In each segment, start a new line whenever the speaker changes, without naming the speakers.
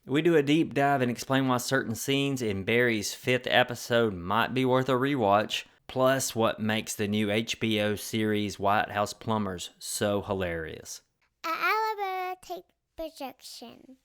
We do a deep dive and explain why certain scenes in Barry's 5th episode might be worth a rewatch, plus what makes the new HBO series White House Plumbers so hilarious.
An Alabama take projection.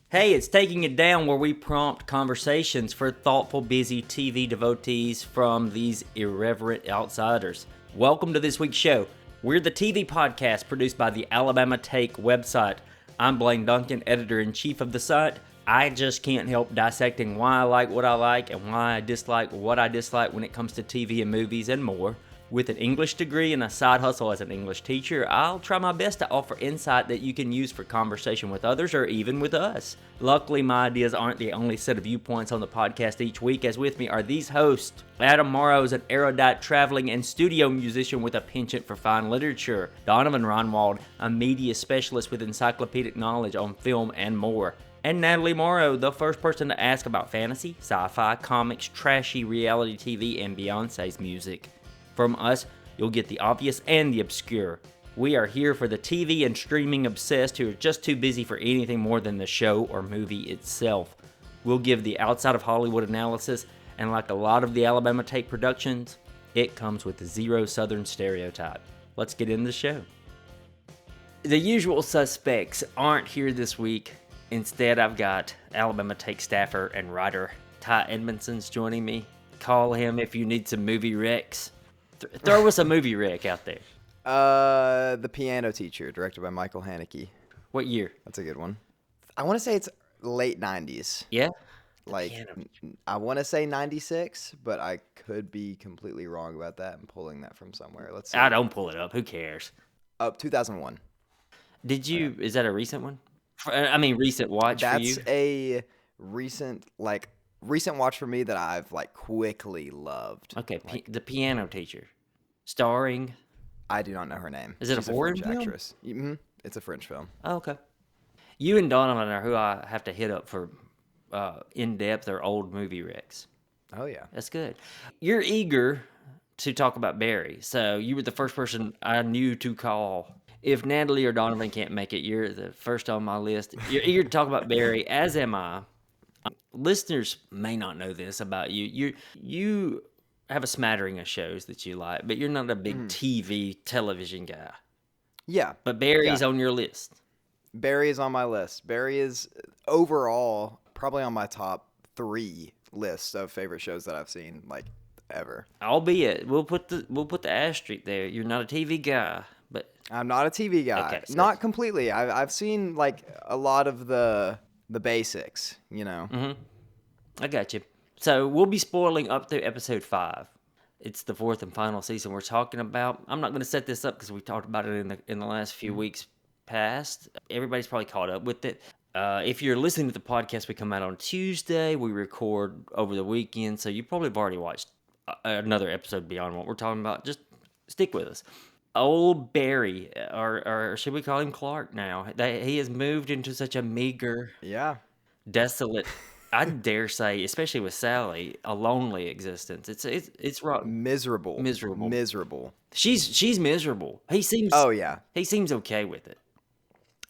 Hey, it's Taking It Down, where we prompt conversations for thoughtful, busy TV devotees from these irreverent outsiders. Welcome to this week's show. We're the TV podcast produced by the Alabama Take website. I'm Blaine Duncan, editor-in-chief of the site. I just can't help dissecting why I like what I like and why I dislike what I dislike when it comes to TV and movies and more. With an English degree and a side hustle as an English teacher, I'll try my best to offer insight that you can use for conversation with others or even with us. Luckily, my ideas aren't the only set of viewpoints on the podcast each week, as with me are these hosts. Adam Morrow is an erudite traveling and studio musician with a penchant for fine literature. Donovan Ronwald, a media specialist with encyclopedic knowledge on film and more. And Natalie Morrow, the first person to ask about fantasy, sci-fi, comics, trashy reality TV, and Beyonce's music. From us, you'll get the obvious and the obscure. We are here for the TV and streaming obsessed who are just too busy for anything more than the show or movie itself. We'll give the outside of Hollywood analysis, and like a lot of the Alabama Take productions, it comes with zero Southern stereotype. Let's get into the show. The usual suspects aren't here this week. Instead, I've got Alabama Take staffer and writer Ty Edmondson's joining me. Call him if you need some movie recs. Throw us a movie rec out there.
The Piano Teacher, directed by Michael Haneke.
What year?
That's a good one. I want to say it's late 90s.
Yeah?
I want to say 96, but I could be completely wrong about that. I'm pulling that from somewhere. Let's see.
I don't pull it up. Who cares?
2001.
Did you, is that a recent one? Recent watch for you?
That's a recent watch for me that I've quickly loved.
Okay, The Piano Teacher. Starring?
I do not know her name.
Is it
She's
a foreign
French
film?
actress. Mm-hmm. It's a French film.
Oh, okay. You and Donovan are who I have to hit up for in-depth or old movie recs.
Oh, yeah.
That's good. You're eager to talk about Barry, so you were the first person I knew to call. If Natalie or Donovan can't make it, you're the first on my list. You're eager to talk about Barry, as am I. Listeners may not know this about you. You have a smattering of shows that you like, but you're not a big television guy.
Yeah.
But Barry's on your list.
Barry is on my list. Barry is overall probably on my top 3 list of favorite shows that I've seen ever.
Albeit, we'll put the asterisk there. You're not a TV guy, but
I'm not a TV guy.
Okay, so
not completely. I've seen a lot of the basics,
Mm-hmm. I got you. So we'll be spoiling up through episode 5. It's the 4th and final season we're talking about. I'm not going to set this up because we talked about it in the last few weeks past. Everybody's probably caught up with it. If you're listening to the podcast, we come out on Tuesday. We record over the weekend, so you probably have already watched another episode beyond what we're talking about. Just stick with us. Old Barry, or should we call him Clark now? He has moved into such a meager, desolate, I dare say, especially with Sally, a lonely existence. It's rough.
Miserable.
She's miserable. He seems.
Oh yeah.
He seems okay with it.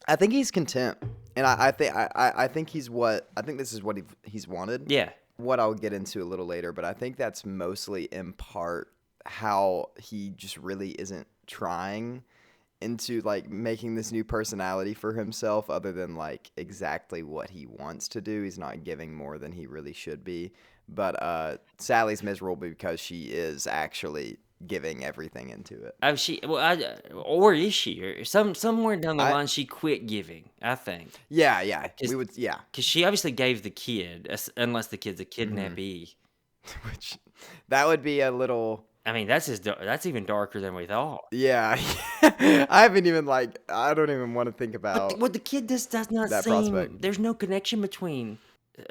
I think he's content, and I think this is what he's wanted.
Yeah.
What I'll get into a little later, but I think that's mostly in part how he just really isn't trying into making this new personality for himself, other than exactly what he wants to do. He's not giving more than he really should be. But Sally's miserable because she is actually giving everything into it.
Or is she? Or somewhere down the line she quit giving, I think.
Yeah.
Because she obviously gave the kid, unless the kid's a kidnappee.
Which that would be a little.
I mean, that's even darker than we thought.
Yeah. I don't even want to think about.
What the kid does not
that
seem.
Prospect.
There's no connection between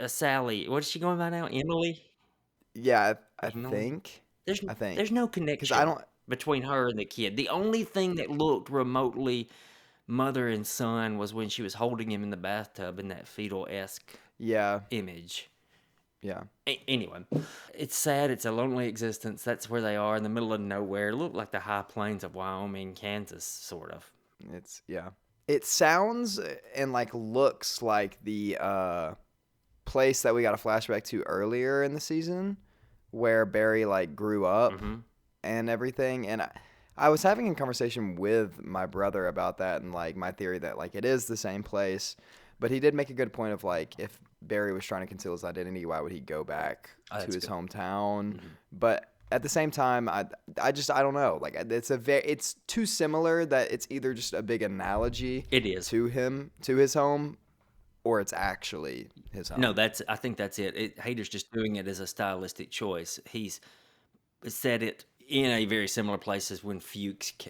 Sally. What is she going by now? Emily.
Yeah, I
Emily?
think.
There's no connection between her and the kid. The only thing that looked remotely mother and son was when she was holding him in the bathtub in that fetal-esque image.
Yeah.
Anyway, it's sad. It's a lonely existence. That's where they are, in the middle of nowhere. Look like the high plains of Wyoming, Kansas, sort of.
It's, yeah. It sounds and like looks like the place that we got a flashback to earlier in the season, where Barry like grew up and everything. And I was having a conversation with my brother about that, and like my theory that like it is the same place. But he did make a good point of like, if Barry was trying to conceal his identity, why would he go back to his hometown? But at the same time, I don't know. Like it's too similar that it's either just a big analogy
It is.
to his home, or it's actually his home.
No, I think that's it. Hader's just doing it as a stylistic choice. He's said it in a very similar place as when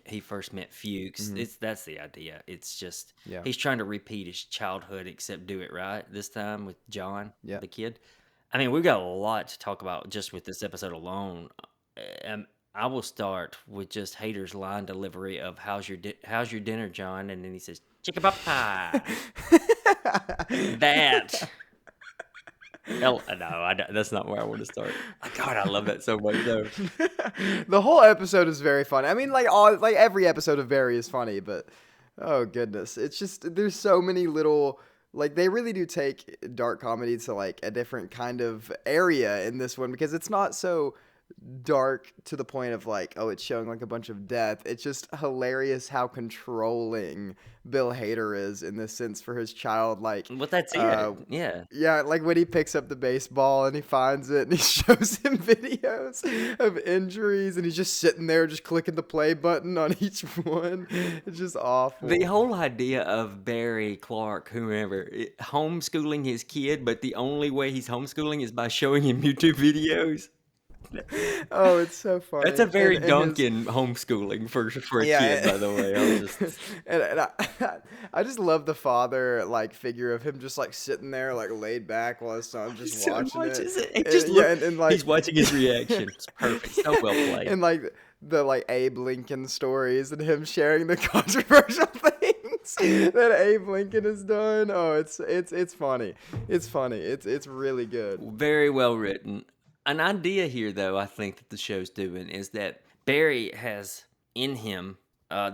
he first met Fuchs. That's the idea. It's just he's trying to repeat his childhood, except do it right this time with John, the kid. I mean, we've got a lot to talk about just with this episode alone. I will start with just Hader's line delivery of "How's your dinner, John?" And then he says, "Chicken pot pie." That. No, that's not where I want to start. God, I love that so much, though.
The whole episode is very funny. I mean, like every episode of Barry is funny, but oh goodness, it's just there's so many little. Like, they really do take dark comedy to like a different kind of area in this one, because it's not so dark to the point of like, oh, it's showing like a bunch of death. It's just hilarious how controlling Bill Hader is in this sense for his child. Like,
But that's it.
yeah, like when he picks up the baseball and he finds it and he shows him videos of injuries, and he's just sitting there just clicking the play button on each one. It's just awful.
The whole idea of Barry, Clark, whoever, homeschooling his kid, but the only way he's homeschooling is by showing him YouTube videos.
Oh, it's so funny.
That's a very Duncan homeschooling for a kid, by the way.
I just love the father like figure of him just like sitting there like laid back while his son just watching it.
He's watching his reaction. It's perfect. So well played.
And like the like Abe Lincoln stories and him sharing the controversial things that Abe Lincoln has done. Oh, it's funny. It's funny. It's really good.
Very well written. An idea here, though, I think that the show's doing is that Barry has in him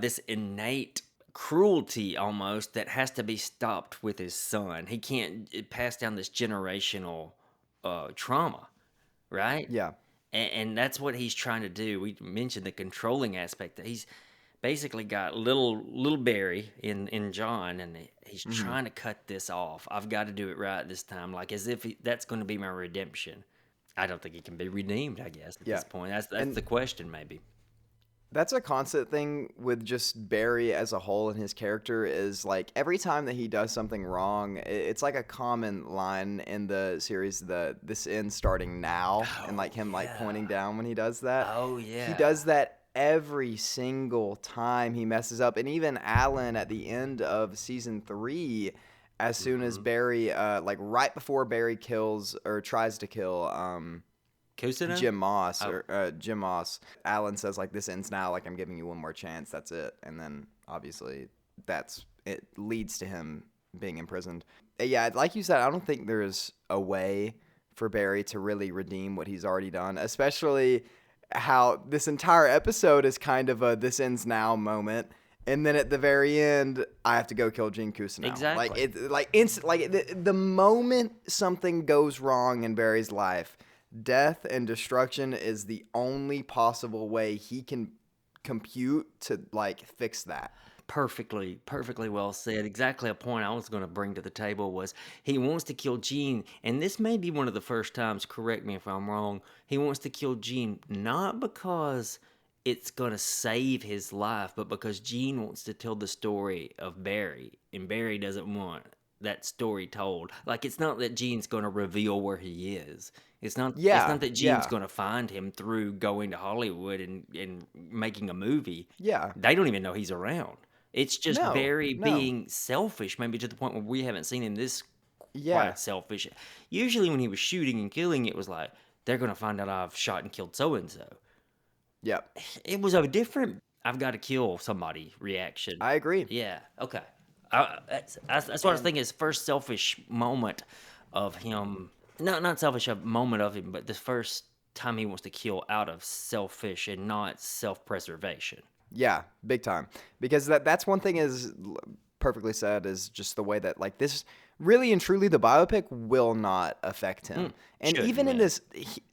this innate cruelty almost that has to be stopped with his son. He can't pass down this generational trauma, right?
Yeah.
And that's what he's trying to do. We mentioned the controlling aspect. That he's basically got little Barry in John, and he's trying to cut this off. I've got to do it right this time, like as if that's going to be my redemption. I don't think he can be redeemed, I guess, at this point. That's the question, maybe.
That's a constant thing with just Barry as a whole, and his character is like every time that he does something wrong, it's like a common line in the series, this ends starting now, and like him like pointing down when he does that.
Oh, yeah.
He does that every single time he messes up. And even Alan at the end of season 3, as soon as Barry, like right before Barry kills or tries to kill
Kusina?
Jim Moss, Alan says like, this ends now, like I'm giving you one more chance, that's it. And then obviously it leads to him being imprisoned. Yeah, like you said, I don't think there's a way for Barry to really redeem what he's already done, especially how this entire episode is kind of a this ends now moment. And then at the very end, I have to go kill Gene Cousineau.
Exactly.
The moment something goes wrong in Barry's life, death and destruction is the only possible way he can compute to like fix that.
Perfectly well said. Exactly a point I was going to bring to the table was he wants to kill Gene, and this may be one of the first times, correct me if I'm wrong, he wants to kill Gene not because it's going to save his life, but because Gene wants to tell the story of Barry, and Barry doesn't want that story told. Like, it's not that Gene's going to reveal where he is. It's not that Gene's going to find him through going to Hollywood and making a movie.
Yeah.
They don't even know he's around. It's just Barry being selfish, maybe to the point where we haven't seen him this quite selfish. Usually when he was shooting and killing, it was like, they're going to find out I've shot and killed so-and-so.
Yep.
It was a different, I've got to kill somebody reaction.
I agree.
Yeah, okay. That's what I was thinking, his first selfish moment of him. Not selfish a moment of him, but the first time he wants to kill out of selfish and not self-preservation.
Yeah, big time. Because that's one thing is perfectly said is just the way that like this really and truly the biopic will not affect him. And
Shouldn't,
even in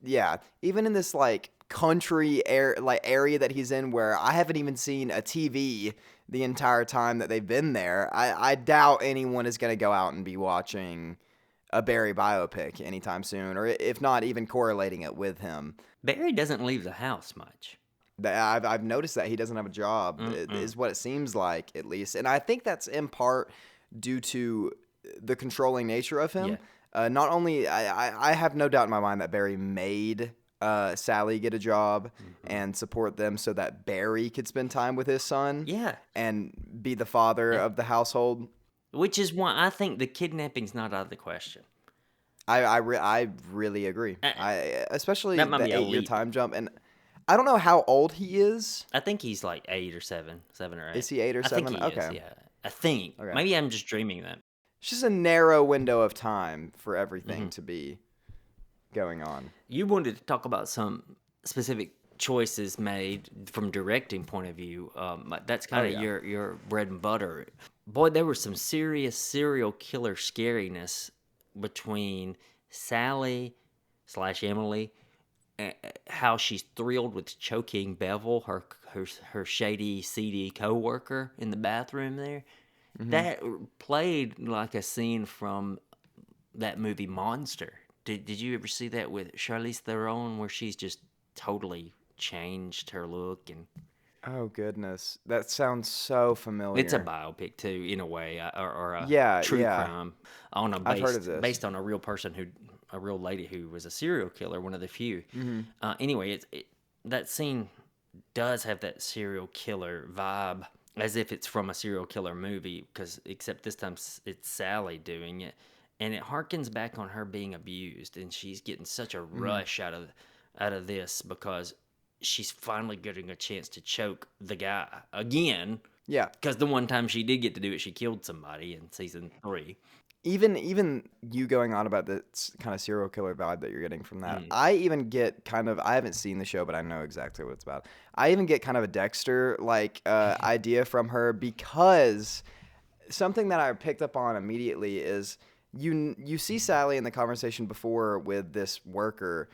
yeah.
this, even in this like country area that he's in where I haven't even seen a TV the entire time that they've been there, I doubt anyone is going to go out and be watching a Barry biopic anytime soon, or if not even correlating it with him.
Barry doesn't leave the house much.
I've noticed that he doesn't have a job, is what it seems like, at least. And I think that's in part due to the controlling nature of him. Not only, I have no doubt in my mind that Barry made Sally get a job and support them so that Barry could spend time with his son and be the father of the household.
Which is why I think the kidnapping's not out of the question.
I really agree. Especially
That might
the
be a
8-year
leap.
time jump. And I don't know how old he is.
I think he's like 8 or 7 or 8.
Is he 8 or 7?
I think he
Okay.
is, yeah. I think.
Okay.
Maybe I'm just dreaming that.
It's just a narrow window of time for everything to be going on.
You wanted to talk about some specific choices made from directing point of view. That's kind of your bread and butter. Boy, there was some serious serial killer scariness between Sally / Emily, how she's thrilled with choking Bevel, her shady, seedy coworker in the bathroom there. That played like a scene from that movie Monster. Did you ever see that with Charlize Theron, where she's just totally changed her look? And
Oh, goodness. That sounds so familiar.
it's a biopic too, in a way, or a true crime on
I've heard of this.
based on a real person a real lady who was a serial killer, one of the few. Anyway, that scene does have that serial killer vibe, as if it's from a serial killer movie, except this time it's Sally doing it, and it harkens back on her being abused, and she's getting such a rush out of this because she's finally getting a chance to choke the guy again.
Yeah.
Because the one time she did get to do it, she killed somebody in season 3.
Even you going on about this kind of serial killer vibe that you're getting from that, I even get I haven't seen the show, but I know exactly what it's about. I even get kind of a Dexter like idea from her, because something that I picked up on immediately is you see Sally in the conversation before with this worker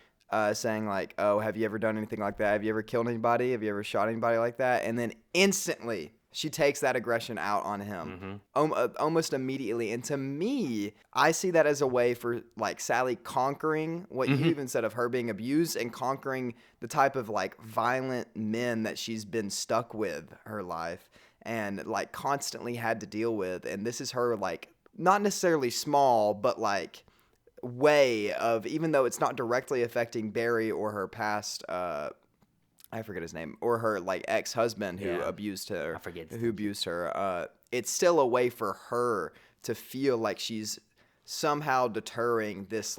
saying like, oh, have you ever done anything like that? Have you ever killed anybody? Have you ever shot anybody like that? And then instantly she takes that aggression out on him almost immediately. And to me, I see that as a way for like Sally conquering what you even said of her being abused, and conquering the type of like violent men that she's been stuck with her life and like constantly had to deal with. And this is her like not necessarily small, but like way of, even though it's not directly affecting Barry or her past I forget his name, or her like ex-husband who abused her.
I forget.
Who abused her. It's still a way for her to feel like she's somehow deterring this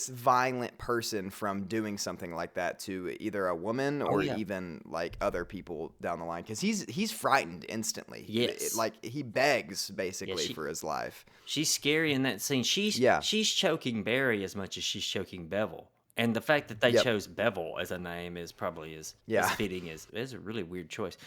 violent person from doing something like that to either a woman or even like other people down the line, because he's frightened instantly.
Yes.
Like he begs basically for his life.
She's scary in that scene. She's choking Barry as much as she's choking Bevel. And the fact that they chose Bevel as a name is probably as fitting as a really weird choice.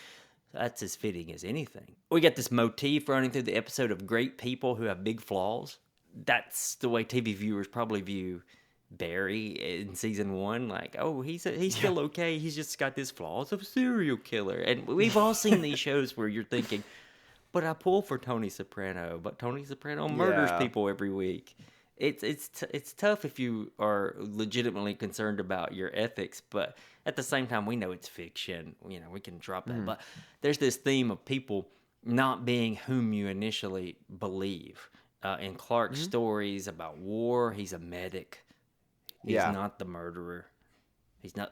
That's as fitting as anything. We got this motif running through the episode of great people who have big flaws. That's the way TV viewers probably view Barry in season 1. Like, oh, he's still okay. He's just got this flaws of a serial killer. And we've all seen these shows where you're thinking, but I pull for Tony Soprano. But Tony Soprano murders people every week. It's tough if you are legitimately concerned about your ethics, but at the same time, we know it's fiction. You know, we can drop that. But there's this theme of people not being whom you initially believe. In Clark's stories about war, he's a medic. He's not the murderer. He's not,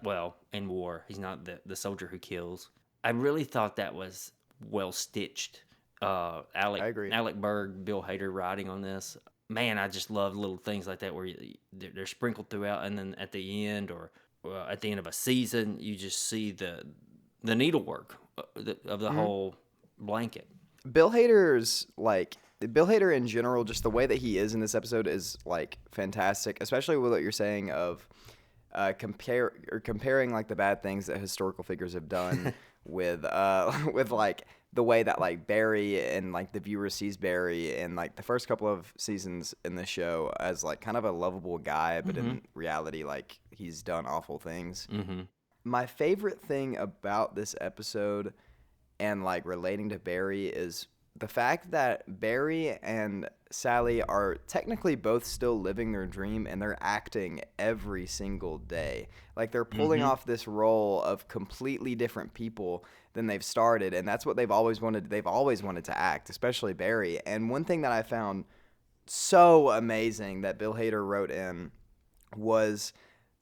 in war, he's not the soldier who kills. I really thought that was well stitched. I agree. Alec Berg, Bill Hader writing on this. Man, I just love little things like that where they're sprinkled throughout, and then at the end or at the end of a season, you just see the needlework of the whole blanket.
Bill Hader in general, just the way that he is in this episode is like fantastic, especially with what you're saying of comparing like the bad things that historical figures have done with like the way that like Barry and like the viewer sees Barry in like the first couple of seasons in the show as like kind of a lovable guy, but in reality, like he's done awful things. My favorite thing about this episode and like relating to Barry is the fact that Barry and Sally are technically both still living their dream and they're acting every single day. Like they're pulling off this role of completely different people than they've started, and that's what they've always wanted. They've always wanted to act, especially Barry. And one thing that I found so amazing that Bill Hader wrote in was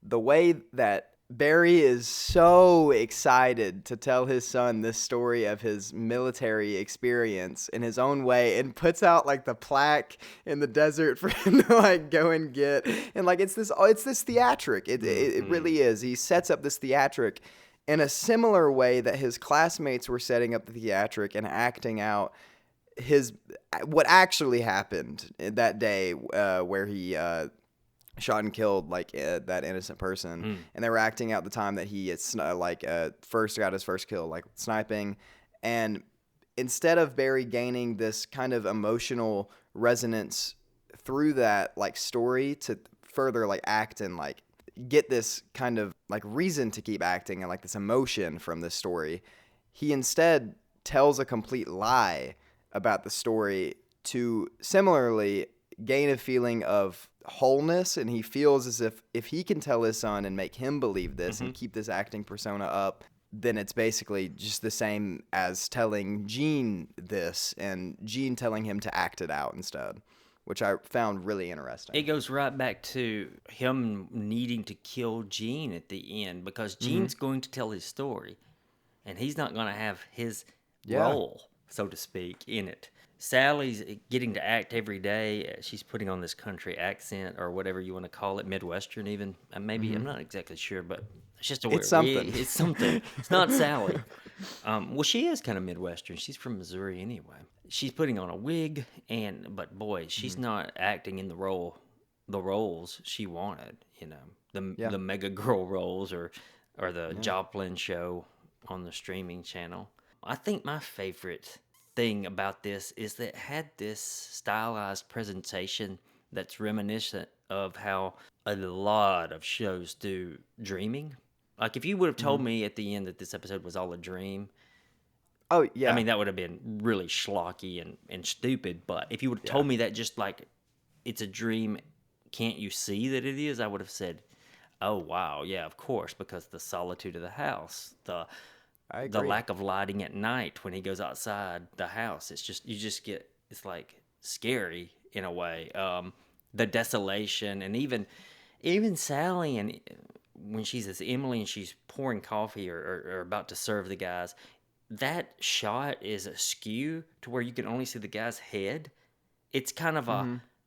the way that Barry is so excited to tell his son this story of his military experience in his own way and puts out like the plaque in the desert for him to like go and get. And like it's this theatric. It really is. He sets up this theatric in a similar way that his classmates were setting up the theatric and acting out what actually happened that day where he shot and killed like that innocent person, and they were acting out the time that he first got his first kill, like sniping. And instead of Barry gaining this kind of emotional resonance through that like story to further like act and like get this kind of like reason to keep acting and like this emotion from this story, he instead tells a complete lie about the story to similarly gain a feeling of wholeness. And he feels as if he can tell his son and make him believe this and keep this acting persona up, then it's basically just the same as telling Gene this and Gene telling him to act it out instead, which I found really interesting.
It goes right back to him needing to kill Gene at the end because Gene's going to tell his story and he's not going to have his role, so to speak, in it. Sally's getting to act every day. She's putting on this country accent or whatever you want to call it, Midwestern even. Maybe, I'm not exactly sure, but it's just a weird.
It's something.
It's something. It's not Sally. Well, she is kind of Midwestern. She's from Missouri anyway. She's putting on a wig, but boy, she's not acting in the roles she wanted. You know, the mega girl roles or the Joplin show on the streaming channel. I think my favorite thing about this is that it had this stylized presentation that's reminiscent of how a lot of shows do dreaming. Like if you would have told me at the end that this episode was all a dream,
oh yeah,
I mean that would have been really schlocky and stupid. But if you would have told me that just like it's a dream, can't you see that it is? I would have said, oh wow, yeah, of course, because the solitude of the house, the lack of lighting at night when he goes outside the house. It's just, it's like scary in a way. The desolation and even Sally and when she's as Emily and she's pouring coffee or about to serve the guys, that shot is askew to where you can only see the guy's head. It's kind of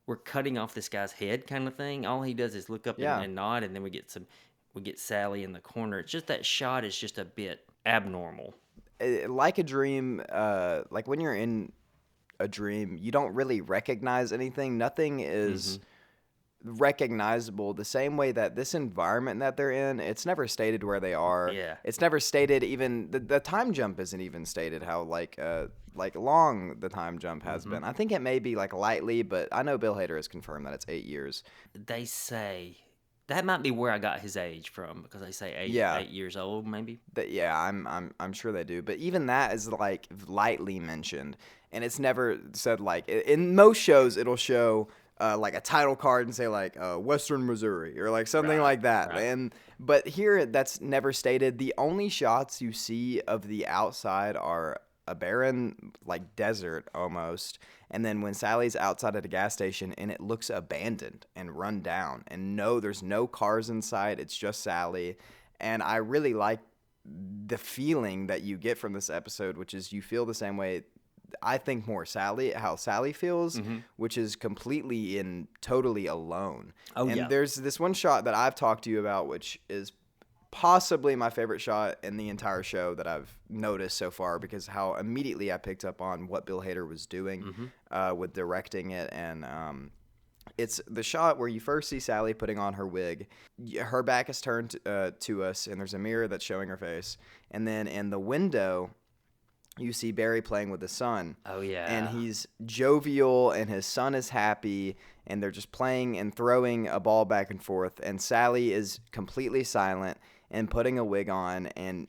we're cutting off this guy's head kind of thing. All he does is look up and nod, and then we get Sally in the corner. It's just that shot is just a bit abnormal.
Like a dream, like when you're in a dream, you don't really recognize anything. Nothing is recognizable the same way that this environment that they're in, it's never stated where they are.
Yeah.
It's never stated, even the time jump isn't even stated how like long the time jump has been. I think it may be like lightly, but I know Bill Hader has confirmed that it's 8 years.
They say that might be where I got his age from, because they say 8 years old, maybe.
I'm sure they do, but even that is like lightly mentioned, and it's never said like in most shows it'll show like a title card and say like Western Missouri or like something like that. Right. But here that's never stated. The only shots you see of the outside are a barren like desert almost, and then when Sally's outside at a gas station and it looks abandoned and run down and there's no cars in sight, it's just Sally. And I really like the feeling that you get from this episode, which is you feel the same way I think more how Sally feels, which is completely and totally alone. There's this one shot that I've talked to you about, which is possibly my favorite shot in the entire show that I've noticed so far, because how immediately I picked up on what Bill Hader was doing with directing it. And it's the shot where you first see Sally putting on her wig. Her back is turned to us, and there's a mirror that's showing her face. And then in the window, you see Barry playing with his son.
Oh, yeah.
And he's jovial, and his son is happy, and they're just playing and throwing a ball back and forth. And Sally is completely silent and putting a wig on. And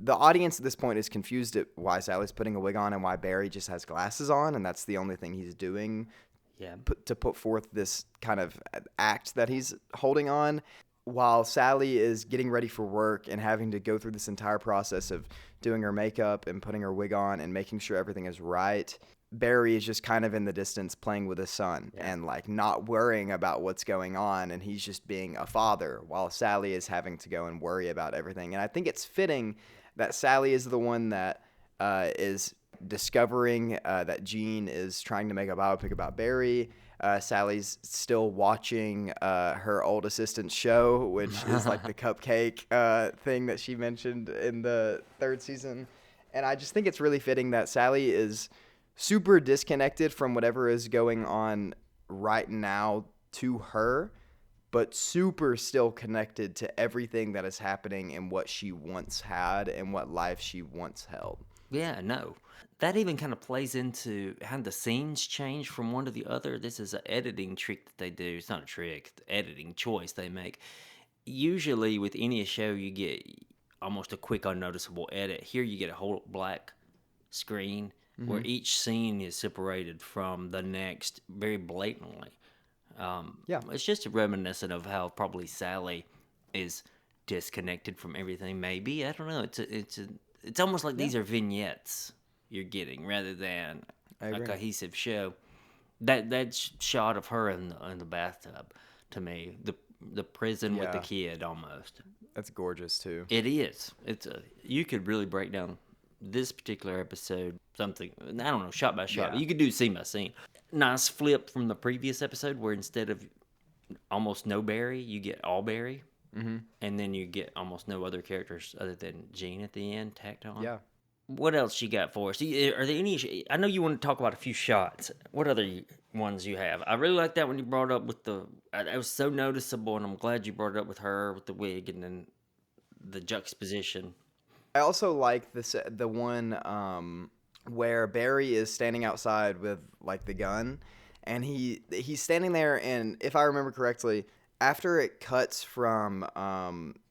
the audience at this point is confused at why Sally's putting a wig on and why Barry just has glasses on, and that's the only thing he's doing to put forth this kind of act that he's holding on. While Sally is getting ready for work and having to go through this entire process of doing her makeup and putting her wig on and making sure everything is right, Barry is just kind of in the distance playing with his son and like not worrying about what's going on, and he's just being a father while Sally is having to go and worry about everything. And I think it's fitting that Sally is the one that is discovering that Jean is trying to make a biopic about Barry. Sally's still watching her old assistant's show, which is like the cupcake thing that she mentioned in the 3rd season. And I just think it's really fitting that Sally is super disconnected from whatever is going on right now to her, but super still connected to everything that is happening and what she once had and what life she once held.
Yeah, no. That even kind of plays into how the scenes change from one to the other. This is an editing trick that they do. It's not a trick, the editing choice they make. Usually with any show, you get almost a quick, unnoticeable edit. Here you get a whole black screen where each scene is separated from the next very blatantly. It's just reminiscent of how probably Sally is disconnected from everything. Maybe, I don't know. It's almost like these are vignettes you're getting rather than a cohesive show. That shot of her in the bathtub, to me, the prison with the kid almost.
That's gorgeous too.
It is. You could really break down this particular episode, something, I don't know, shot by shot. Yeah. You could do scene by scene. Nice flip from the previous episode where instead of almost no Barry, you get all Barry. Mm-hmm. And then you get almost no other characters other than Jean at the end tacked on. Yeah. What else you got for us? Are there any? I know you want to talk about a few shots. What other ones you have? I really like that when you brought up with it was so noticeable, and I'm glad you brought it up with her with the wig and then the juxtaposition.
I also like the one where Barry is standing outside with like the gun, and he's standing there, and if I remember correctly, after it cuts from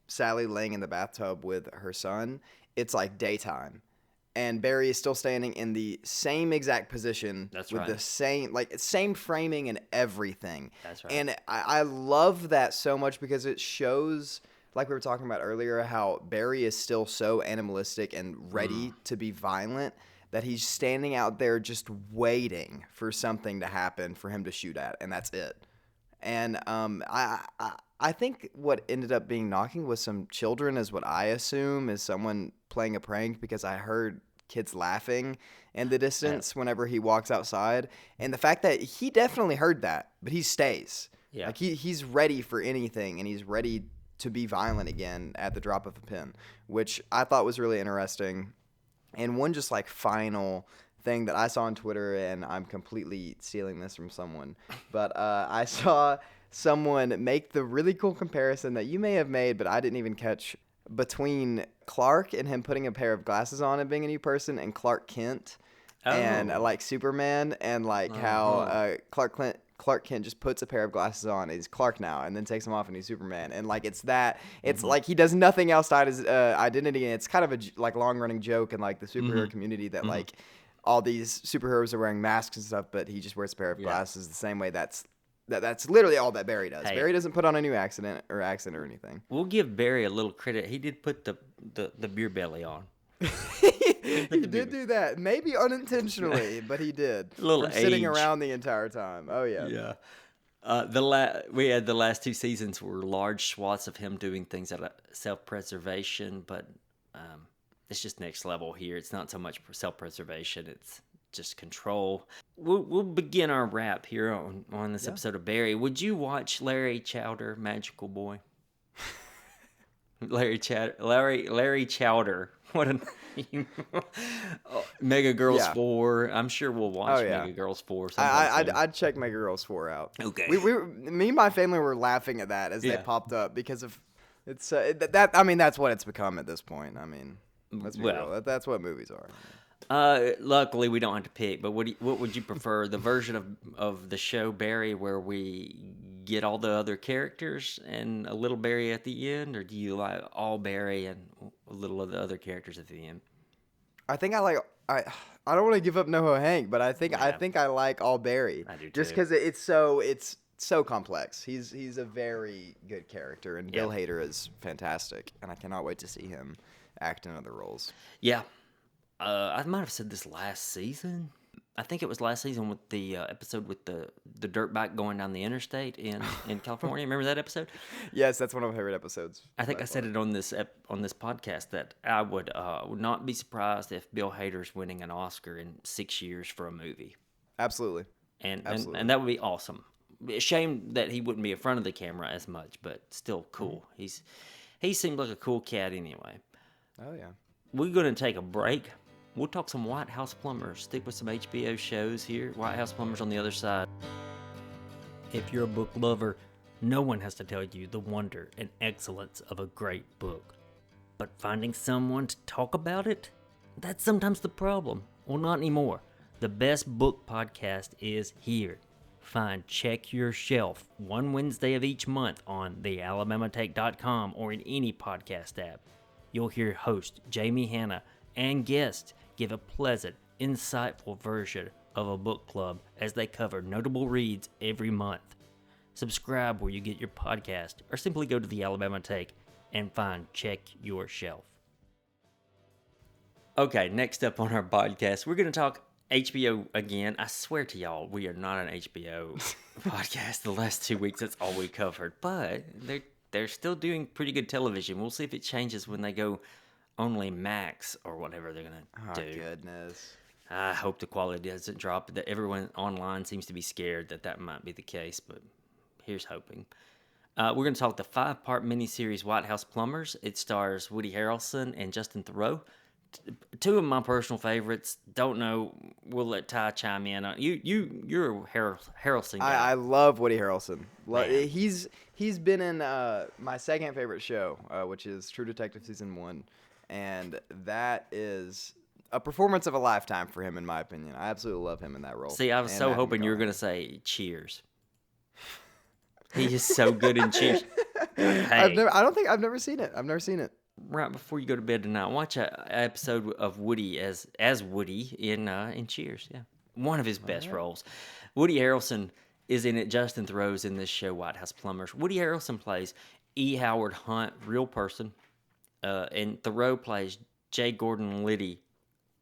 Sally laying in the bathtub with her son, it's like daytime. And Barry is still standing in the same exact position. That's with the same framing and everything. That's right. And I love that so much because it shows, like we were talking about earlier, how Barry is still so animalistic and ready to be violent that he's standing out there just waiting for something to happen for him to shoot at, and that's it. And I think what ended up being knocking with some children is what I assume is someone playing a prank, because I heard kids laughing in the distance whenever he walks outside. And the fact that he definitely heard that, but he stays. Yeah. Like he's ready for anything, and he's ready to be violent again at the drop of a pin, which I thought was really interesting. And one just like final thing that I saw on Twitter, and I'm completely stealing this from someone, but I saw someone make the really cool comparison that you may have made, but I didn't even catch, between Clark and him putting a pair of glasses on and being a new person, and Clark Kent and like Superman, and like how Clark Kent just puts a pair of glasses on and he's Clark now, and then takes them off and he's Superman. And like it's like he does nothing else to hide his identity, and it's kind of a like long running joke in like the superhero community that like all these superheroes are wearing masks and stuff, but he just wears a pair of glasses the same way. That's literally all that Barry does. Hey, Barry doesn't put on a new accent or anything.
We'll give Barry a little credit. He did put the beer belly on.
He did do that. Maybe unintentionally, but he did.
A little
sitting around the entire time. Oh, yeah.
Yeah. We had the last 2 seasons were large swaths of him doing things out of self-preservation, but it's just next level here. It's not so much self-preservation. It's just control. We'll begin our wrap here on this episode of Barry. Would you watch Larry Chowder, Magical Boy? Larry Chowder. What a name. Mega Girls 4. I'm sure we'll watch Mega Girls 4.
I'd check Mega Girls 4 out.
Okay.
Me and my family were laughing at that as they popped up because of it's that. I mean, that's what it's become at this point. I mean, let's be real. That's what movies are.
Luckily, we don't have to pick. But what would you prefer? The version of the show Barry where we get all the other characters and a little Barry at the end, or do you like all Barry and a little of the other characters at the end?
I think I like I don't want to give up NoHo Hank, but I
Yeah,
think I like All Berry
I do
just
too.
because it's so complex. He's a very good character, and Bill
Yeah.
Hader is fantastic, and I cannot wait to see him act in other roles.
Yeah. I might have said this last season. I think it was last season with the episode with the dirt bike going down the interstate in California. Remember that episode?
Yes, that's one of my favorite episodes.
I think
by
I said
far.
it on this podcast that I would not be surprised if Bill Hader's winning an Oscar in 6 years for a movie,
Absolutely.
and
Absolutely.
and that would be awesome. A shame that he wouldn't be in front of the camera as much, but still cool. He seemed like a cool cat anyway.
Oh yeah.
We're going to take a break. We'll talk some White House Plumbers. Stick with some HBO shows here. White House Plumbers on the other side. If you're a book lover, no one has to tell you the wonder and excellence of a great book. But finding someone to talk about it? That's sometimes the problem. Well, not anymore. The best book podcast is here. Find Check Your Shelf one Wednesday of each month on thealabamaTake.com or in any podcast app. You'll hear host Jamie Hanna and guests give a pleasant, insightful version of a book club as they cover notable reads every month. Subscribe where you get your podcast or simply go to the Alabama Take and find Check Your Shelf. Okay, next up on our podcast, we're going to talk HBO again. I swear to y'all, we are not an HBO podcast. The last 2 weeks, that's all we covered. But they're still doing pretty good television. We'll see if it changes when they go only Max or whatever they're going to
Oh
do.
goodness.
I hope the quality doesn't drop. That everyone online seems to be scared that might be the case, but here's hoping. We're going to talk the 5-part miniseries White House Plumbers. It stars Woody Harrelson and Justin Theroux. Two of my personal favorites. Don't know. We'll let Ty chime in. You're a Harrelson guy.
I love Woody Harrelson.
Man.
He's been in my second favorite show, which is True Detective Season 1, and that is a performance of a lifetime for him, in my opinion. I absolutely love him in that role.
See, I was
And
so
Matthew
hoping you were
McConaughey.
going to say Cheers. He is so good in Cheers. Hey.
I don't think I've never seen it. I've never seen it.
Right before you go to bed tonight, watch an episode of Woody as Woody in Cheers. Yeah, one of his best roles. Woody Harrelson is in it. Justin Theroux's in this show, White House Plumbers. Woody Harrelson plays E. Howard Hunt, real person, and Theroux plays J. Gordon Liddy,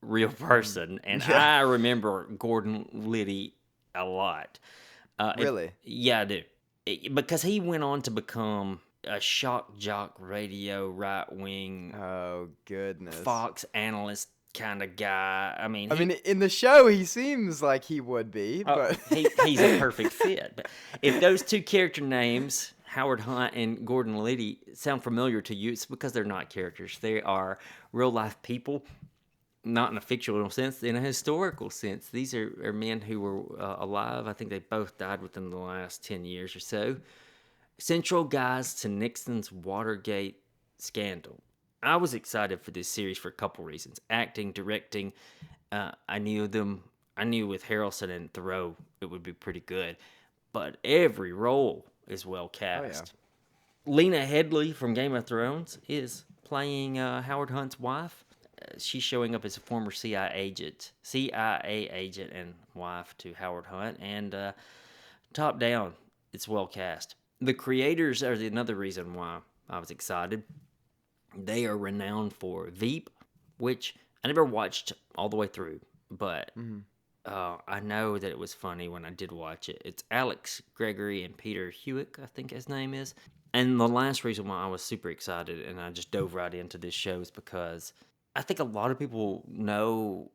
real person. And I remember Gordon Liddy a lot.
Really?
Yeah, I do. Because he went on to become a shock jock radio right wing
Oh goodness.
Fox analyst kind of guy. I mean,
in the show, he seems like he would be, but
he's a perfect fit. But if those two character names, Howard Hunt and Gordon Liddy, sound familiar to you, it's because they're not characters. They are real life people, not in a fictional sense, in a historical sense. These are men who were alive. I think they both died within the last 10 years or so. Central guys to Nixon's Watergate scandal. I was excited for this series for a couple reasons. Acting, directing, I knew with Harrelson and Theroux it would be pretty good. But every role is well cast. Lena Headey from Game of Thrones is playing Howard Hunt's wife. She's showing up as a former CIA agent and wife to Howard Hunt. And top down, it's well cast. The creators are another reason why I was excited. They are renowned for Veep, which I never watched all the way through, but I know that it was funny when I did watch it. It's Alex Gregory and Peter Hewitt, I think his name is. And the last reason why I was super excited and I just dove right into this show is because I think a lot of people know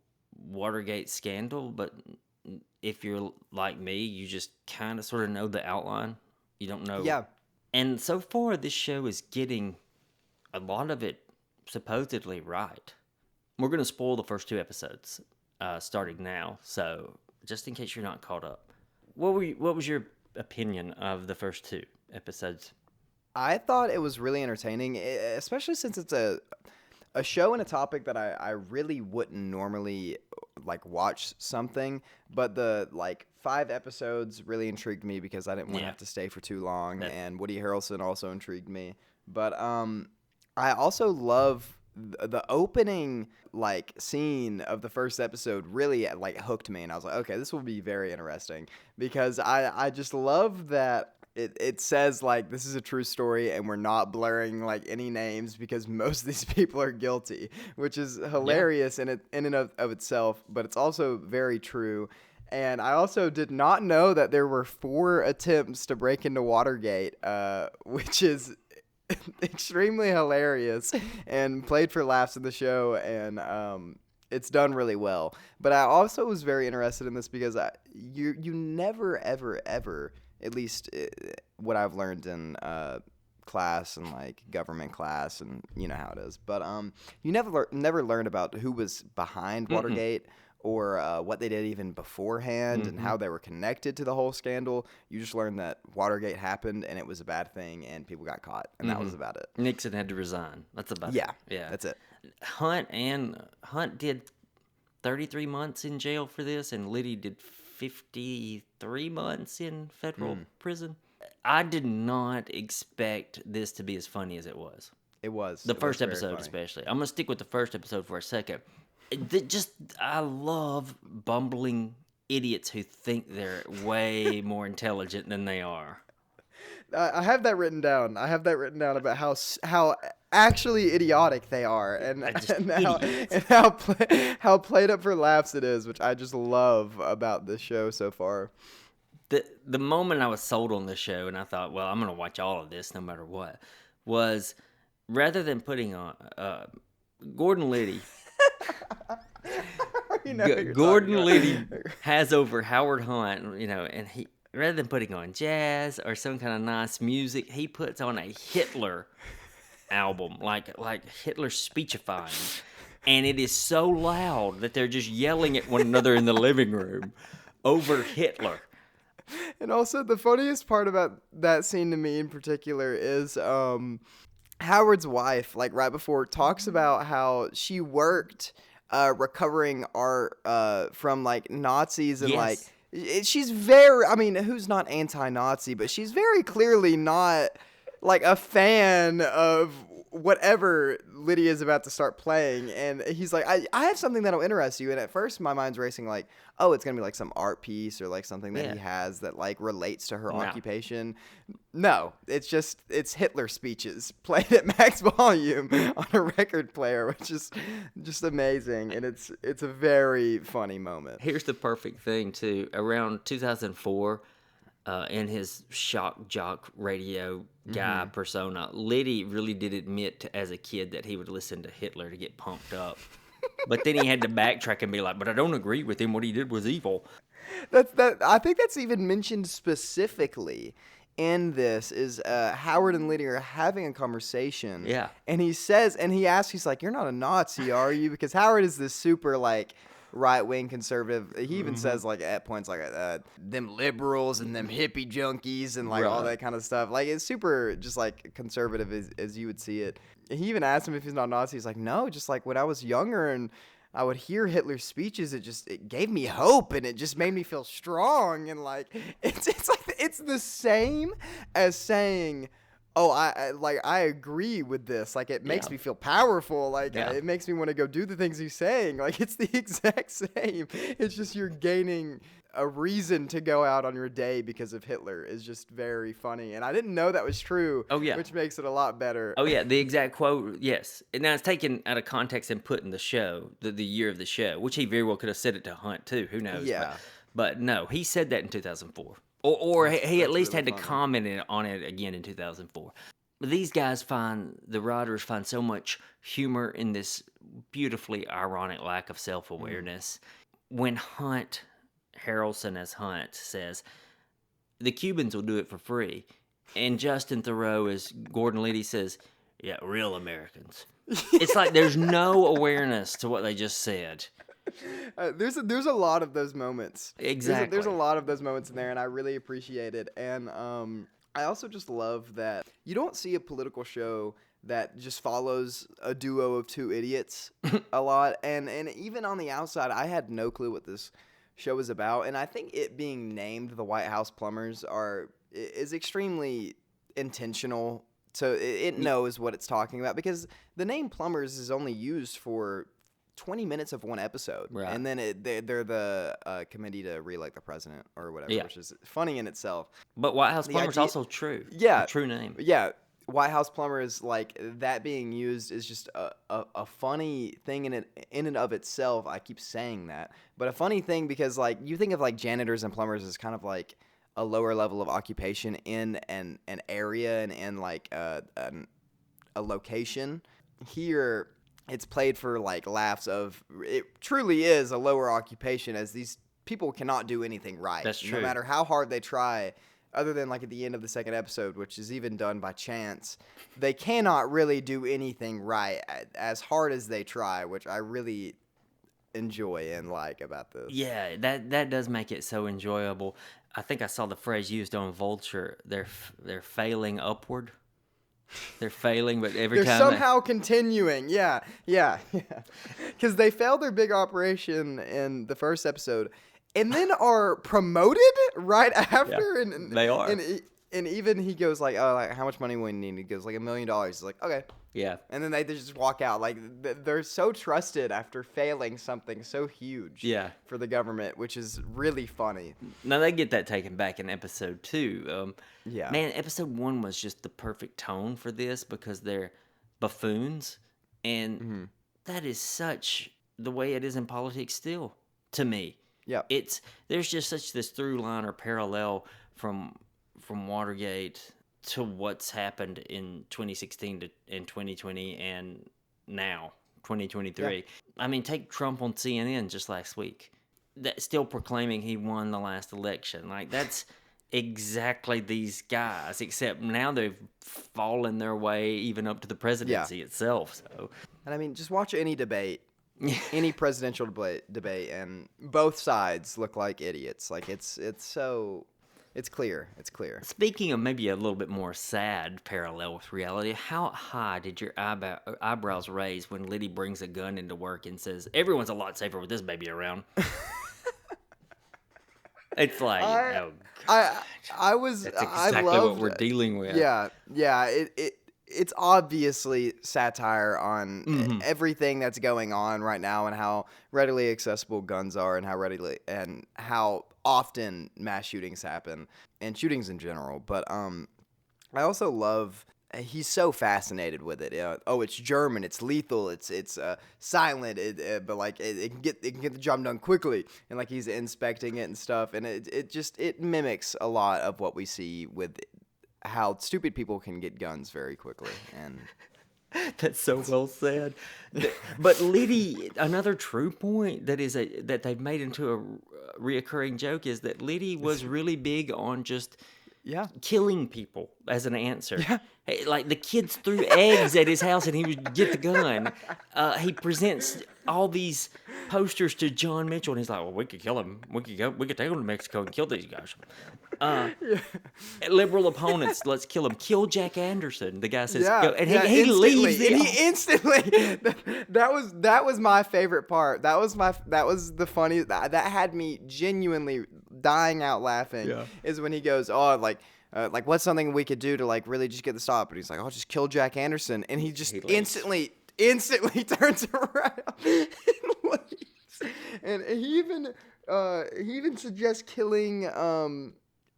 Watergate scandal, but if you're like me, you just kind of sort of know the outline. You don't know.
yeah.
And so far, this show is getting a lot of it supposedly right. We're going to spoil the first 2 episodes starting now, so just in case you're not caught up. What was your opinion of the first 2 episodes?
I thought it was really entertaining, especially since it's a a show and a topic that I really wouldn't normally like watch something, but the like 5 episodes really intrigued me because I didn't want to have to stay for too long, and Woody Harrelson also intrigued me. But I also love the opening like scene of the first episode really like hooked me, and I was like, okay, this will be very interesting because I just love that it says like this is a true story and we're not blurring like any names because most of these people are guilty, which is hilarious in and of itself, but it's also very true. And I also did not know that there were 4 attempts to break into Watergate, which is extremely hilarious and played for laughs in the show, and it's done really well. But I also was very interested in this because you never ever, at least what I've learned in class and like government class, and you know how it is. But you never learned about who was behind Watergate. Or what they did even beforehand and how they were connected to the whole scandal. You just learned that Watergate happened and it was a bad thing and people got caught, and that was about it.
Nixon had to resign. That's about it. Yeah,
that's it.
Hunt did 33 months in jail for this, and Liddy did 53 months in federal prison. I did not expect this to be as funny as it was.
It was.
The first episode especially. I'm going to stick with the first episode for a second. I love bumbling idiots who think they're way more intelligent than they are.
I have that written down. About how actually idiotic they are, and how played up for laughs it is, which I just love about this show so far.
The moment I was sold on this show, and I thought, well, I'm going to watch all of this no matter what, was rather than putting on Gordon Liddy. Gordon Liddy has over Howard Hunt, and he, rather than putting on jazz or some kind of nice music, he puts on a Hitler album, like Hitler speechifying, and it is so loud that they're just yelling at one another in the living room over Hitler.
And also, the funniest part about that scene to me in particular is Howard's wife, like right before, talks about how she worked recovering art from like Nazis, and like she's very, I mean, who's not anti-Nazi, but she's very clearly not like a fan of whatever Lydia is about to start playing. And he's like, I have something that'll interest you. And at first my mind's racing like, oh, it's gonna be like some art piece or like something that he has that like relates to her occupation. No, it's Hitler speeches played at max volume on a record player, which is just amazing. And it's a very funny moment.
Here's the perfect thing too. Around 2004, in his shock jock radio guy persona, Liddy really did admit as a kid that he would listen to Hitler to get pumped up. But then he had to backtrack and be like, but I don't agree with him. What he did was evil.
I think that's even mentioned specifically in this, is Howard and Liddy are having a conversation.
Yeah.
And he says, and he asks, he's like, you're not a Nazi, are you? Because Howard is this super like right-wing conservative. He even says like at points like them liberals and them hippie junkies and like all that kind of stuff. Like it's super just like conservative as you would see it. He even asked him if he's not Nazi. He's like, no, just like when I was younger and I would hear Hitler's speeches, it gave me hope and it just made me feel strong. And like it's the same as saying, oh, I agree with this. Like, it makes me feel powerful. Like, it makes me want to go do the things he's saying. Like, it's the exact same. It's just you're gaining a reason to go out on your day because of Hitler is just very funny. And I didn't know that was true.
Oh, yeah.
Which makes it a lot better.
Oh, yeah. The exact quote, yes. And now it's taken out of context and put in the show, the year of the show, which he very well could have said it to Hunt, too. Who knows?
Yeah.
But no, he said that in 2004. Or he at least
really
had to
funny.
comment on it again in 2004. But these guys the writers find so much humor in this beautifully ironic lack of self-awareness. When Harrelson as Hunt says, the Cubans will do it for free. And Justin Theroux as Gordon Liddy says, yeah, real Americans. It's like there's no awareness to what they just said.
There's a lot of those moments.
Exactly.
There's a lot of those moments in there, and I really appreciate it. And I also just love that you don't see a political show that just follows a duo of two idiots a lot. And even on the outside, I had no clue what this show is about. And I think it being named the White House Plumbers is extremely intentional. So it knows what it's talking about, because the name Plumbers is only used for 20 minutes of one episode.
Right.
And then they're the committee to re-elect the president or whatever,
Yeah.
which is funny in itself.
But White House
The
Plumbers
idea-
also true.
Yeah.
A true name.
Yeah. White House Plumbers, like, that being used is just a funny thing in and of itself. I keep saying that. But a funny thing because, like, you think of, like, janitors and plumbers as kind of like a lower level of occupation in an area and like a location. Here, it's played for, like, laughs of it truly is a lower occupation, as these people cannot do anything right.
That's true.
No matter how hard they try. Other than, like, at the end of the second episode, which is even done by chance, they cannot really do anything right as hard as they try, which I really enjoy and like about this.
Yeah, that does make it so enjoyable. I think I saw the phrase used on Vulture. They're failing upward. They're failing, but every
They're
time
somehow continuing. Yeah. Because they failed their big operation in the first episode, and then are promoted right after.
Yeah,
and
they are.
And even he goes like, "Oh, like, how much money we need?" He goes like $1 million. He's like, "Okay."
yeah,
And then they just walk out. Like, they're so trusted after failing something so huge
yeah.
for the government, which is really funny.
Now they get that taken back in episode 2.
Yeah.
Man, episode 1 was just the perfect tone for this because they're buffoons, and that is such the way it is in politics still to me.
Yeah.
There's just such this through line or parallel from Watergate to what's happened in 2016 to in 2020 and now 2023.
Yeah.
I mean, take Trump on CNN just last week. That still proclaiming he won the last election. Like, that's exactly these guys, except now they've fallen their way even up to the presidency itself. So,
And I mean, just watch any debate, any presidential debate, and both sides look like idiots. Like, it's clear. It's clear.
speaking of maybe a little bit more sad parallel with reality, how high did your eyebrows raise when Liddy brings a gun into work and says, "Everyone's a lot safer with this baby around"? It's like, oh,
I was.
that's
I
exactly
loved,
what we're dealing with.
Yeah. It's obviously satire on everything that's going on right now and how readily accessible guns are and how often mass shootings happen and shootings in general. But I also love. He's so fascinated with it. Oh, it's German. It's lethal. It's silent. But like it can get the job done quickly. And like he's inspecting it and stuff. And it mimics a lot of what we see with how stupid people can get guns very quickly. And
That's so well said. But Liddy, another true point that they've made into a reoccurring joke is that Liddy was really big on just killing people as an answer.
Yeah.
Hey, like the kids threw eggs at his house and he would get the gun. He presents all these posters to John Mitchell and he's like, "Well, we could kill him. We could take him to Mexico and kill these guys." Liberal opponents, let's kill him. Kill Jack Anderson. The guy says, "Go," and he leaves.
And he instantly. That was my favorite part. That was the funny. That had me genuinely dying out laughing.
Yeah.
Is when he goes, "Oh, like what's something we could do to like really just get the stop?" And he's like, "I'll just kill Jack Anderson," and he just instantly turns around and leaves. And he even suggests killing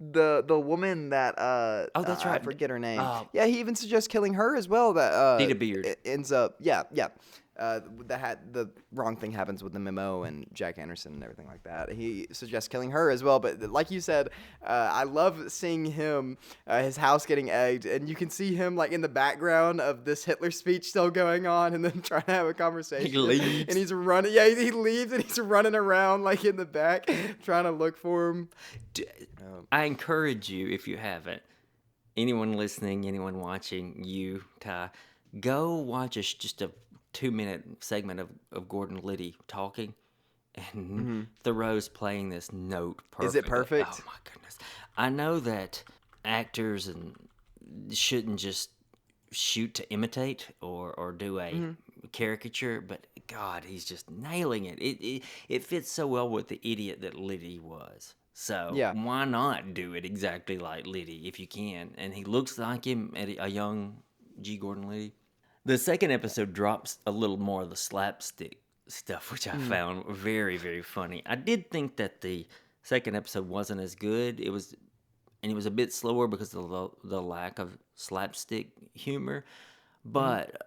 the woman that
that's right.
I forget her name. Yeah, he even suggests killing her as well. That
Dita Beard
ends up the wrong thing happens with the memo and Jack Anderson and everything like that. He suggests killing her as well. But like you said, I love seeing him, his house getting egged, and you can see him like in the background of this Hitler speech still going on, and then trying to have a conversation.
He leaves.
And he's running. Yeah, he leaves and he's running around like in the back trying to look for him.
I encourage you, if you haven't, anyone listening, anyone watching, you, Ty, go watch just a 2-minute segment of Gordon Liddy talking, and Thoreau's playing this note perfectly.
Is it perfect?
Oh my goodness! I know that actors shouldn't just shoot to imitate or do a caricature, but God, he's just nailing it. It fits so well with the idiot that Liddy was. So
Yeah.
why not do it exactly like Liddy if you can? And he looks like him, a young G. Gordon Liddy. The second episode drops a little more of the slapstick stuff, which I found very, very funny. I did think that the second episode wasn't as good. It was a bit slower because of the lack of slapstick humor. But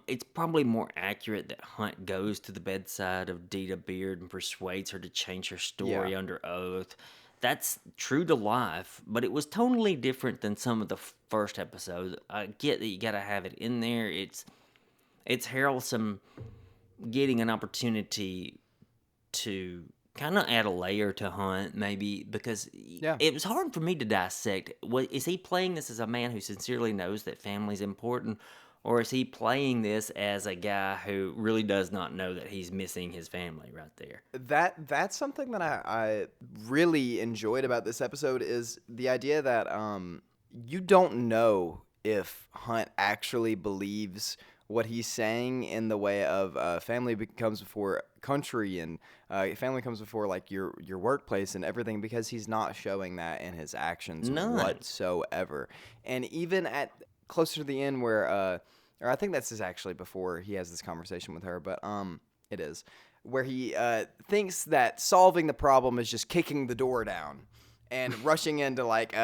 it's probably more accurate that Hunt goes to the bedside of Dita Beard and persuades her to change her story under oath. That's true to life, but it was totally different than some of the first episodes. I get that you got to have it in there. It's Harrelson getting an opportunity to kind of add a layer to Hunt, maybe, because it was hard for me to dissect. Is he playing this as a man who sincerely knows that family's important, or is he playing this as a guy who really does not know that he's missing his family right there?
That's something that I really enjoyed about this episode is the idea that you don't know if Hunt actually believes what he's saying in the way of family comes before country and family comes before like your workplace and everything, because he's not showing that in his actions whatsoever. And even at closer to the end where or I think this is actually before he has this conversation with her, but it is where he thinks that solving the problem is just kicking the door down and rushing into like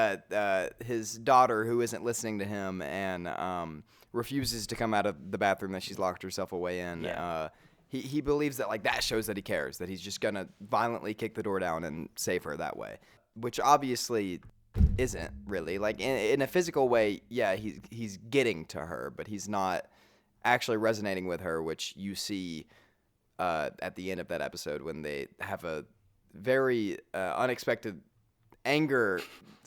his daughter who isn't listening to him and refuses to come out of the bathroom that she's locked herself away in.
Yeah.
He believes that like that shows that he cares, that he's just gonna violently kick the door down and save her that way, which obviously isn't really like in a physical way. Yeah, he's getting to her, but he's not actually resonating with her, which you see at the end of that episode when they have a very unexpected anger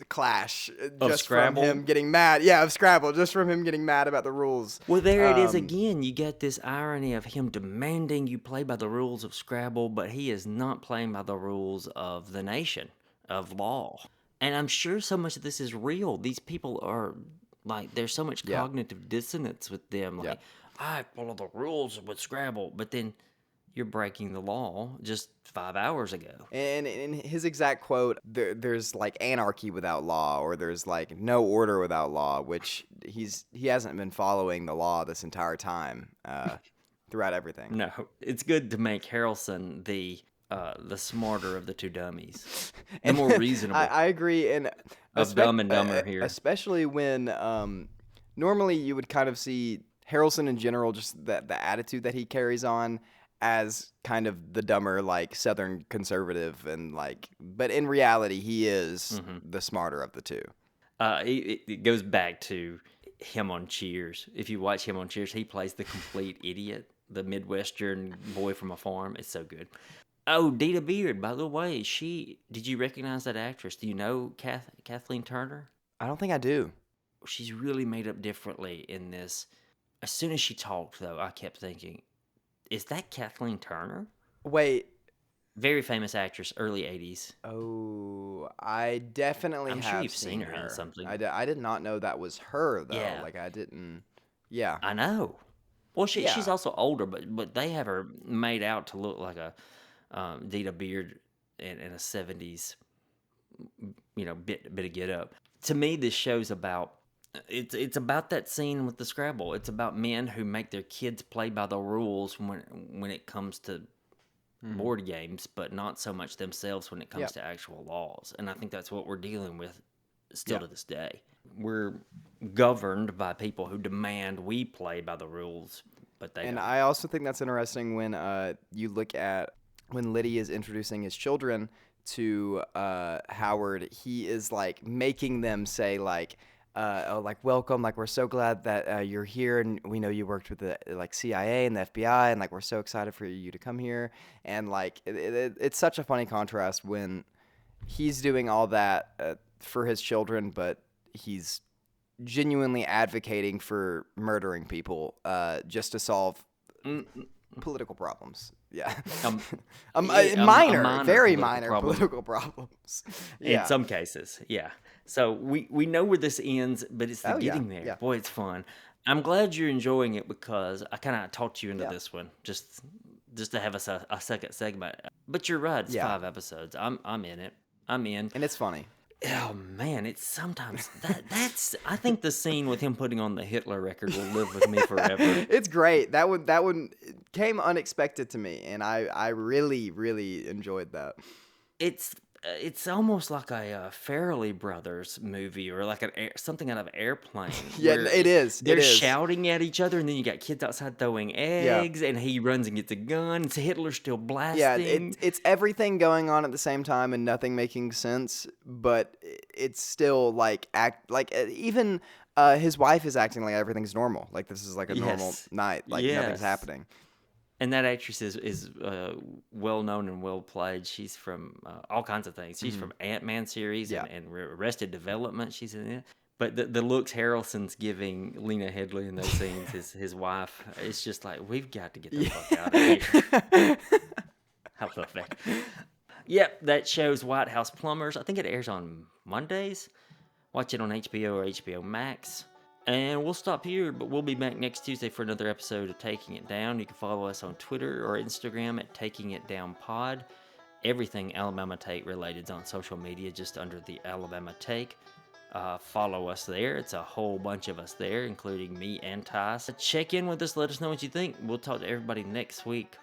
clash just from him getting mad. Yeah, of Scrabble, just from him getting mad about the rules.
Well, there it is again. You get this irony of him demanding you play by the rules of Scrabble, but he is not playing by the rules of the nation, of law. And I'm sure so much of this is real. These people are, like, there's so much cognitive dissonance with them. Like, I follow the rules with Scrabble, but then you're breaking the law just 5 hours ago.
And in his exact quote, there's like anarchy without law, or there's like no order without law, which he hasn't been following the law this entire time throughout everything.
No, it's good to make Harrelson the smarter of the two dummies, the more reasonable.
I agree, and
of Dumb and Dumber here,
especially when normally you would kind of see Harrelson in general, just the attitude that he carries on as kind of the dumber, like Southern conservative, and like, but in reality, he is the smarter of the two.
It goes back to him on Cheers. If you watch him on Cheers, he plays the complete idiot, the Midwestern boy from a farm. It's so good. Oh, Dita Beard, by the way, did you recognize that actress? Do you know Kathleen Turner?
I don't think I do.
She's really made up differently in this. As soon as she talked, though, I kept thinking, is that Kathleen Turner?
Wait.
Very famous actress, early 80s.
Oh, I definitely
I'm
have
sure you've seen her in something.
I did not know that was her, though.
Yeah.
Like, I didn't. Yeah.
I know. Well, she's also older, but they have her made out to look like a Dita Beard in a 70s, bit of get up. To me, this show's about, it's about that scene with the Scrabble. It's about men who make their kids play by the rules when it comes to board games, but not so much themselves when it comes to actual laws. And I think that's what we're dealing with still to this day. We're governed by people who demand we play by the rules, but they don't.
I also think that's interesting when you look at when Liddy is introducing his children to Howard. He is like making them say like, like, welcome, like, we're so glad that you're here, and we know you worked with the like CIA and the FBI, and like, we're so excited for you to come here. And like, it's such a funny contrast when he's doing all that for his children, but he's genuinely advocating for murdering people just to solve political problems. Yeah. Very minor political problems.
In some cases, yeah. So we know where this ends, but it's the getting there.
Yeah.
Boy, it's fun. I'm glad you're enjoying it because I kind of talked you into
Yeah.
this one just to have us a second segment. But you're right, it's
Yeah.
5 episodes. I'm in it. I'm in.
And it's funny.
Oh man, it's sometimes that's I think the scene with him putting on the Hitler record will live with me forever.
It's great. That one came unexpected to me, and I really really enjoyed that.
It's almost like a Farrelly Brothers movie or like something out of Airplane.
Yeah,
where
it is.
They're
It is.
shouting at each other, and then you got kids outside throwing
Yeah.
eggs, and he runs and gets a gun. It's Hitler still
Yeah,
blasting.
it's everything going on at the same time and nothing making sense, but it's still like even his wife is acting like everything's normal, like this is like a normal
Yes.
night, like nothing's
Yes.
happening.
And that actress is well known and well played. She's from all kinds of things. She's from Ant-Man series
Yeah.
and Arrested Development. She's in it. But the looks Harrelson's giving Lena Headey in those scenes, his wife, it's just like, we've got to get the fuck out of here. I love that. Yep, that show's White House Plumbers. I think it airs on Mondays. Watch it on HBO or HBO Max. And we'll stop here, but we'll be back next Tuesday for another episode of Taking It Down. You can follow us on Twitter or Instagram at Taking It Down Pod. Everything Alabama Take related is on social media, just under the Alabama Take. Follow us there. It's a whole bunch of us there, including me and Ty. So check in with us. Let us know what you think. We'll talk to everybody next week.